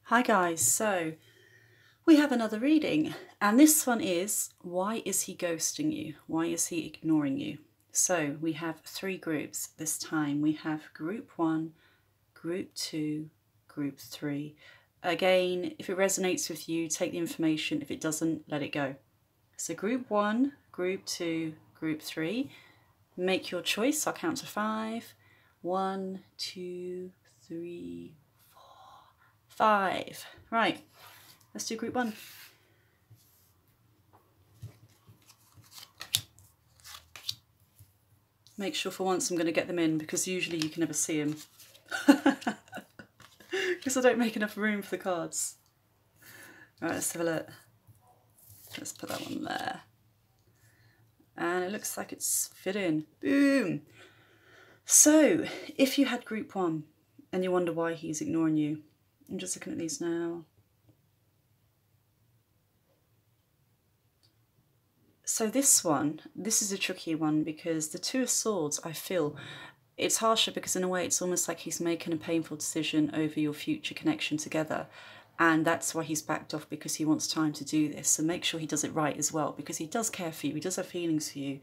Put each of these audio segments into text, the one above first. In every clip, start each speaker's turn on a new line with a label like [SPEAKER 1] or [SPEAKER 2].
[SPEAKER 1] Hi guys, so we have another reading, and this one is, why is he ghosting you? Why is he ignoring you? So we have three groups this time. We have group 1, group 2, group 3. Again, if it resonates with you, take the information. If it doesn't, let it go. So group 1, group 2, group 3. Make your choice. I'll count to 5. 1, 2, 3, 5. Right, let's do group 1. Make sure for once I'm going to get them in, because usually you can never see them. Because I don't make enough room for the cards. Right, let's have a look. Let's put that one there. And it looks like it's fit in. Boom! So, if you had group 1 and you wonder why he's ignoring you, I'm just looking at these now. So this is a tricky one, because the Two of Swords, I feel, it's harsher because in a way it's almost like he's making a painful decision over your future connection together. And that's why he's backed off, because he wants time to do this. So make sure he does it right as well, because he does care for you, he does have feelings for you.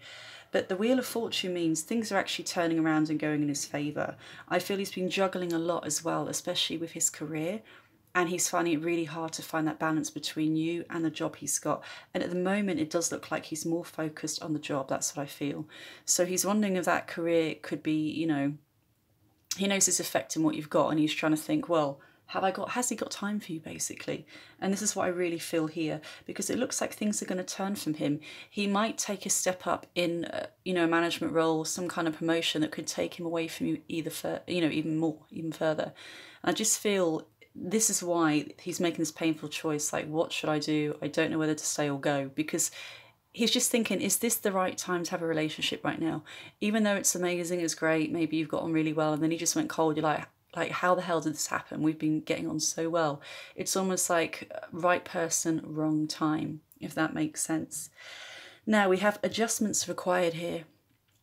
[SPEAKER 1] But the Wheel of Fortune means things are actually turning around and going in his favour. I feel he's been juggling a lot as well, especially with his career. And he's finding it really hard to find that balance between you and the job he's got. And at the moment, it does look like he's more focused on the job. That's what I feel. So he's wondering if that career could be, you know, he knows it's affecting what you've got, and he's trying to think, well, has he got time for you, basically? And this is what I really feel here, because it looks like things are going to turn from him. He might take a step up in, you know, a management role, some kind of promotion that could take him away from you even further. And I just feel this is why he's making this painful choice. Like, what should I do? I don't know whether to stay or go, because he's just thinking, is this the right time to have a relationship right now? Even though it's amazing, it's great, maybe you've got on really well, and then he just went cold. You're like, how the hell did this happen? We've been getting on so well. It's almost like right person, wrong time, if that makes sense. Now we have adjustments required here.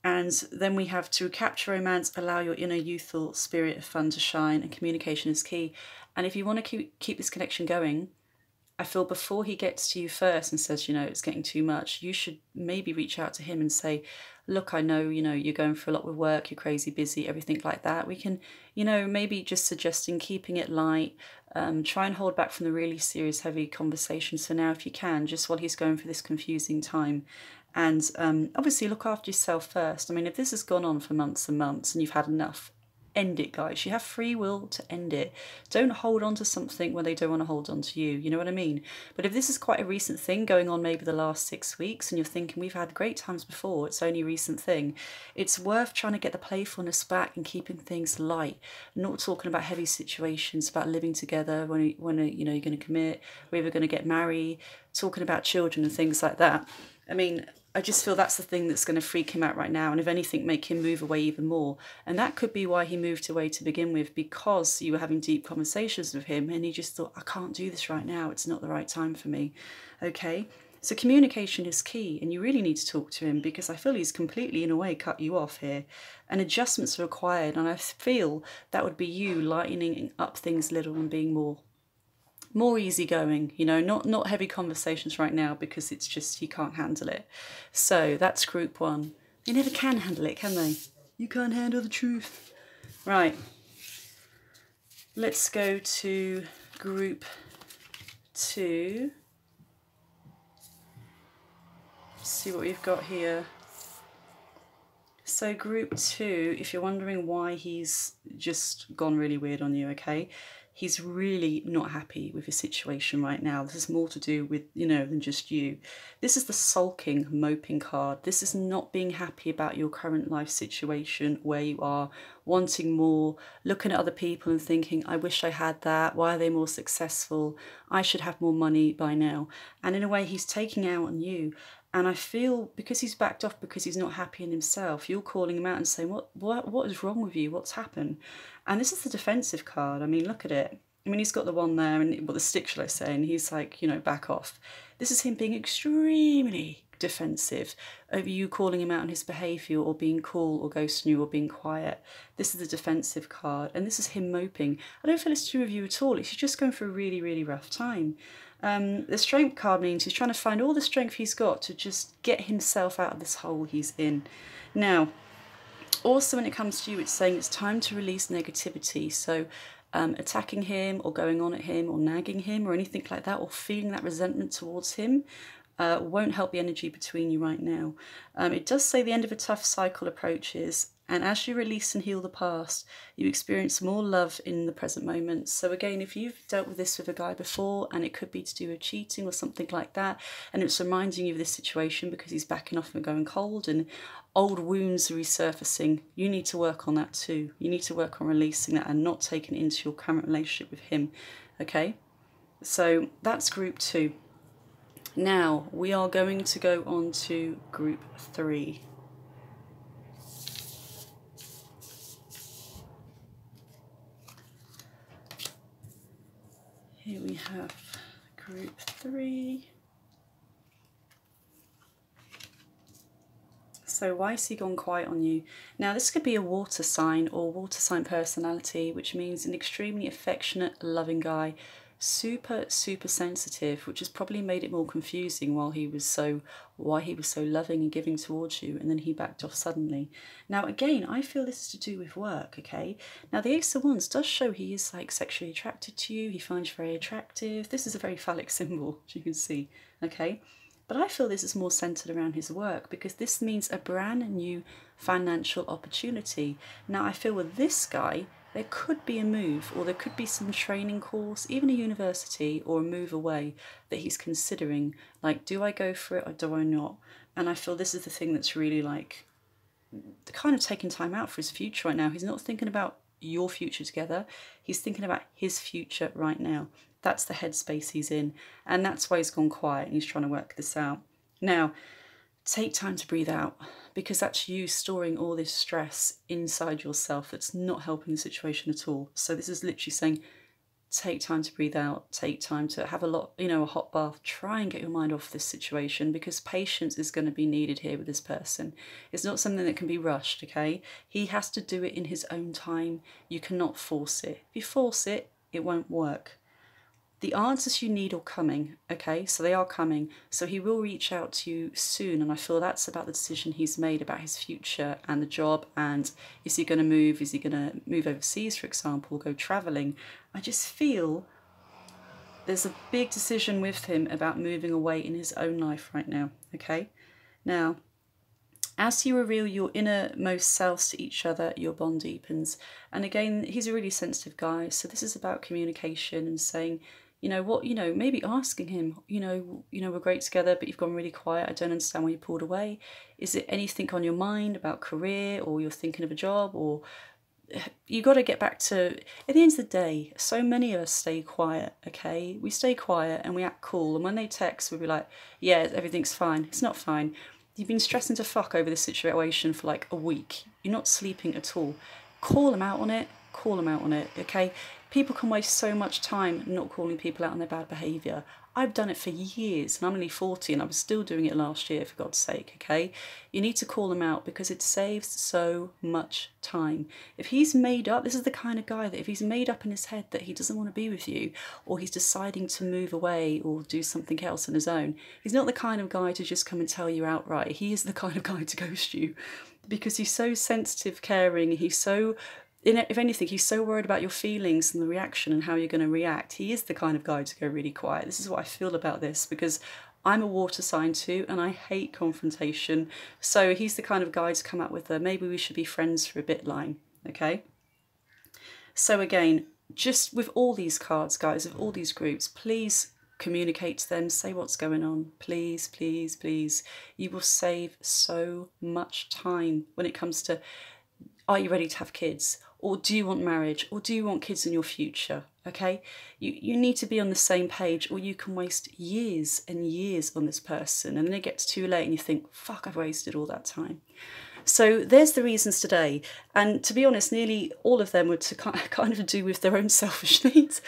[SPEAKER 1] And then we have to capture romance, allow your inner youthful spirit of fun to shine, and communication is key. And if you want to keep this connection going, I feel before he gets to you first and says, you know, it's getting too much, you should maybe reach out to him and say, look, I know, you know, you're going through a lot with work, you're crazy busy, everything like that. We can, you know, maybe just suggesting keeping it light, try and hold back from the really serious, heavy conversations for now if you can, just while he's going through this confusing time. And obviously look after yourself first. I mean, if this has gone on for months and months and you've had enough, end it, guys. You have free will to end it. Don't hold on to something when they don't want to hold on to you. You know what I mean? But if this is quite a recent thing going on, maybe the last 6 weeks, and you're thinking, we've had great times before, it's only a recent thing, it's worth trying to get the playfulness back and keeping things light. Not talking about heavy situations, about living together when you know, you're going to commit, we're either going to get married, talking about children and things like that. I mean, I just feel that's the thing that's going to freak him out right now, and if anything, make him move away even more. And that could be why he moved away to begin with, because you were having deep conversations with him and he just thought, I can't do this right now, it's not the right time for me. Okay, so communication is key, and you really need to talk to him, because I feel he's completely, in a way, cut you off here, and adjustments are required. And I feel that would be you lightening up things a little and being more easygoing, you know, not heavy conversations right now, because it's just, he can't handle it. So that's group 1. They never can handle it, can they? You can't handle the truth. Right. Let's go to group 2. See what we've got here. So group 2, if you're wondering why he's just gone really weird on you, okay? He's really not happy with his situation right now. This is more to do with, you know, than just you. This is the sulking, moping card. This is not being happy about your current life situation, where you are, wanting more, looking at other people and thinking, I wish I had that. Why are they more successful? I should have more money by now. And in a way, he's taking out on you. And I feel, because he's backed off, because he's not happy in himself, you're calling him out and saying, what is wrong with you? What's happened? And this is the defensive card. I mean, look at it. I mean, he's got the one there, and the stick, shall I say, and he's like, you know, back off. This is him being extremely defensive, over you calling him out on his behaviour or being cool or ghosting you or being quiet. This is the defensive card, and this is him moping. I don't feel it's to do with you at all. He's just going through a really, really rough time. The strength card means he's trying to find all the strength he's got to just get himself out of this hole he's in. Now, also when it comes to you, it's saying it's time to release negativity. So attacking him or going on at him or nagging him or anything like that, or feeling that resentment towards him, won't help the energy between you right now. It does say the end of a tough cycle approaches, and as you release and heal the past, you experience more love in the present moment. So again, if you've dealt with this with a guy before, and it could be to do with cheating or something like that, and it's reminding you of this situation because he's backing off and going cold and old wounds are resurfacing, you need to work on that too. You need to work on releasing that and not taking it into your current relationship with him, okay? So that's group 2. Now we are going to go on to group 3. Here we have group 3. So why has he gone quiet on you? Now this could be a water sign or water sign personality, which means an extremely affectionate, loving guy, super, super sensitive, which has probably made it more confusing why he was so loving and giving towards you, and then he backed off suddenly. Now again, I feel this is to do with work, okay? Now the Ace of Wands does show he is like sexually attracted to you, he finds you very attractive. This is a very phallic symbol, as you can see, okay? But I feel this is more centered around his work, because this means a brand new financial opportunity. Now I feel with this guy, there could be a move, or there could be some training course, even a university, or a move away that he's considering. Like, do I go for it or do I not? And I feel this is the thing that's really like kind of taking time out for his future right now. He's not thinking about your future together. He's thinking about his future right now. That's the headspace he's in. And that's why he's gone quiet and he's trying to work this out. Now, take time to breathe out, because that's you storing all this stress inside yourself that's not helping the situation at all. So this is literally saying, take time to breathe out, take time to have a hot bath, try and get your mind off this situation, because patience is going to be needed here with this person. It's not something that can be rushed, okay? He has to do it in his own time. You cannot force it. If you force it, it won't work. The answers you need are coming, okay? So they are coming. So he will reach out to you soon, and I feel that's about the decision he's made about his future and the job, and is he going to move? Is he going to move overseas, for example, go travelling? I just feel there's a big decision with him about moving away in his own life right now, okay? Now, as you reveal your innermost selves to each other, your bond deepens. And again, he's a really sensitive guy, so this is about communication and saying, maybe asking him, we're great together, but you've gone really quiet. I don't understand why you pulled away. Is it anything on your mind about career, or you're thinking of a job, or you got to get back to, at the end of the day, so many of us stay quiet, okay? We stay quiet and we act cool. And when they text, we'll be like, yeah, everything's fine. It's not fine. You've been stressing to fuck over this situation for like a week. You're not sleeping at all. Call them out on it. Call them out on it, okay? People can waste so much time not calling people out on their bad behaviour. I've done it for years, and I'm only 40 and I was still doing it last year, for God's sake, okay? You need to call them out because it saves so much time. If he's made up, this is the kind of guy that if he's made up in his head that he doesn't want to be with you, or he's deciding to move away or do something else on his own, he's not the kind of guy to just come and tell you outright. He is the kind of guy to ghost you, because he's so sensitive, caring, he's so... if anything, he's so worried about your feelings and the reaction and how you're going to react. He is the kind of guy to go really quiet. This is what I feel about this, because I'm a water sign too, and I hate confrontation. So he's the kind of guy to come out with a maybe we should be friends for a bit line, okay? So again, just with all these cards, guys, with all these groups, please communicate to them, say what's going on, please, please, please. You will save so much time when it comes to, are you ready to have kids? Or do you want marriage? Or do you want kids in your future? Okay? You need to be on the same page, or you can waste years and years on this person, and then it gets too late and you think, fuck, I've wasted all that time. So there's the reasons today. And to be honest, nearly all of them were to kind of do with their own selfish needs.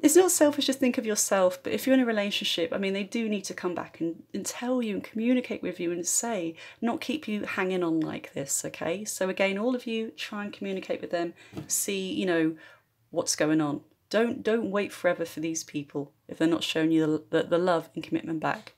[SPEAKER 1] It's not selfish to think of yourself, but if you're in a relationship, I mean, they do need to come back and tell you and communicate with you and say, not keep you hanging on like this, okay? So again, all of you, try and communicate with them, see, you know, what's going on. Don't wait forever for these people if they're not showing you the love and commitment back.